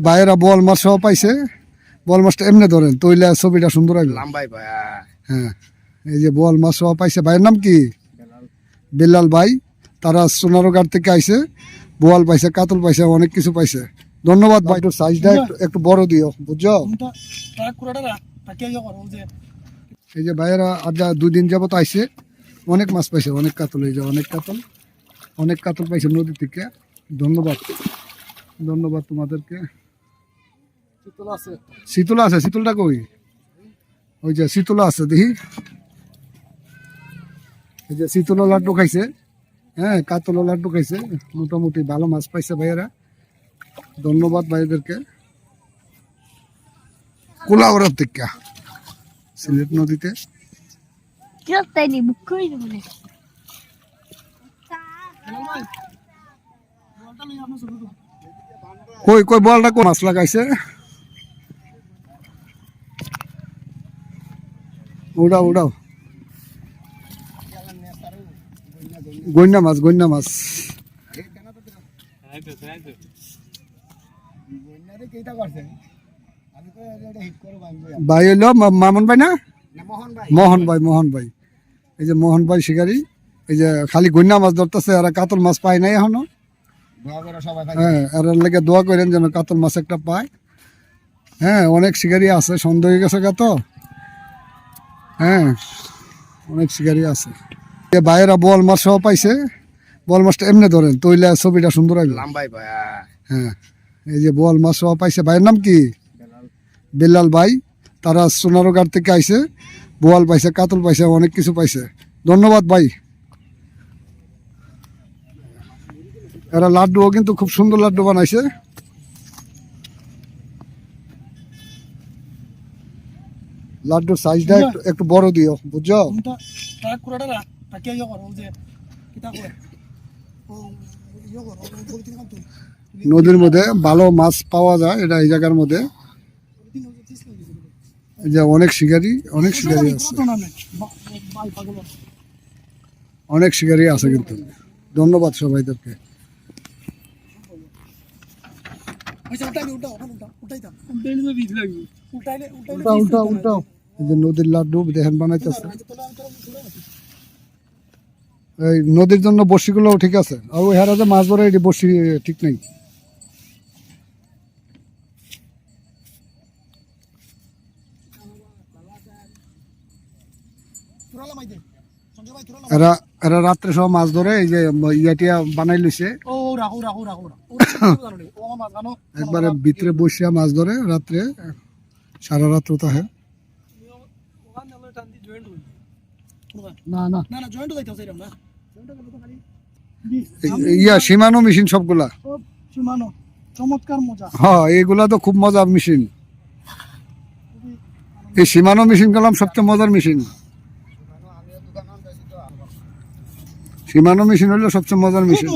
ভাইয়েরা বোয়াল মাছ সহ পাইছে। বোয়াল মাছটা এমনি ধরেন তৈলে ছবিটা সুন্দর হবে। হ্যাঁ, এই যে বোয়াল মাছ সহ পাইছে। ভাইয়ের নাম কি? বেলাল ভাই। তারা সোনারগাঁও থেকে আইছে। বোয়াল পাইছে, কাতল পাইছে, অনেক কিছু পাইছে। ধন্যবাদ ভাই। একটু সাইজটা একটু বড় দিও, বুঝছো? এই যে ভাইয়েরা আজ 2 দিন যাবত আইছে, অনেক মাছ পাইছে, অনেক কাতল। এই যে অনেক কাতল পাইছে নদী থেকে। ধন্যবাদ, ধন্যবাদ তোমাদেরকে। শীতল আছে, শীতলটা কই? ওই যে শীতল আছে, দেখি। এই যে শীতল লাড্ডু খাইছে। হ্যাঁ, কাতল লাড্ডু খাইছে। মোটামুটি ভালো মাছ পাইছে ভাইয়েরা। ধন্যবাদ ভাইদেরকে। কুলাউড়ার থেকে সিলেট নদীতে। কই কই বলটা কোন মাছ লাগাইছে? উড়াও উড়াও। গইনা মাছ, গইনা মাছ। ভাই হইলো মামুন ভাই না? মোহন ভাই, মোহন ভাই। এই যে মোহন ভাই শিকারি। এই যে খালি গইনা মাছ ধরতেছে, আর কাতল মাছ পায় নাই এখনো। হ্যাঁ, আর লেগে দোয়া করেন যেন কাতল মাছ একটা পায়। হ্যাঁ, অনেক শিকারি আছে, সন্দেহ হয়ে গেছে তো। হ্যাঁ, অনেক শিকারি আছে। ভাইয়েরা বোয়াল মাছ সহ পাইছে। বোয়াল মাছটা এমনি ধরেন তৈলে ছবিটা সুন্দর হবে। হ্যাঁ, এই যে বোয়াল মাছ সহ পাইছে। ভাইয়ের নাম কি? বেলাল ভাই। তারা সোনারগাঁও থেকে আইছে। বোয়াল পাইছে, কাতল পাইছে, অনেক কিছু পাইছে। ধন্যবাদ ভাই। এরা লাড্ডুও কিন্তু খুব সুন্দর লাড্ডু বানাইছে। লাড্ডুর সাইজটা একটু বড় দিও, বুঝছো? নদীর মধ্যে ভালো মাছ পাওয়া যায়, এটা এই জায়গার মধ্যে। এই যে অনেক শিকারি, অনেক শিকারি আছে, অনেক শিকারি আছে কিন্তু। ধন্যবাদ সবাইদেরকে। নদীর লাড্ডু দেখেন বানাইতেছে। এই নদীর জন্য বড়শিগুলো ঠিক আছে, আর ওই হারা যে মাছ ধরে এটি বড়শি ঠিক নেই। এরা এরা রাত্রে সব মাছ ধরে, এই যে ইয়াটিয়া বানাই লইছে। একবারে ভিতরে বসিয়া মাছ ধরে রাত্রে, সারা রাত্র তাহে। ইয়া সীমানো মেশিন সবগুলা। হ্যাঁ, এইগুলা তো খুব মজার মেশিন। এই সীমানো মেশিন গেলাম সবচেয়ে মজার মেশিন। সীমানো মেশিন হলো সবচেয়ে মজার মেশিন।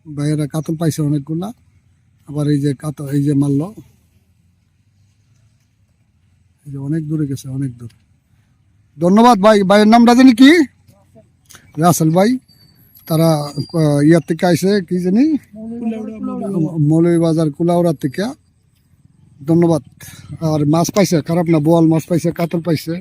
ভাইয়েরা কাতল পাইছে অনেকগুলা। আবার এই যে কাতল, এই যে মারলো, এই যে অনেক দূরে গেছে, অনেক দূর। ধন্যবাদ ভাই। ভাইয়ের নামটা জানি কি? রাসেল ভাই। তারা ইয়ার থেকে আইসে, কি জানি মৌলভীবাজার কুলাউড়ার থেকে। ধন্যবাদ। আর মাছ পাইছে, খারাপ না। বোয়াল মাছ পাইছে, কাতল পাইছে,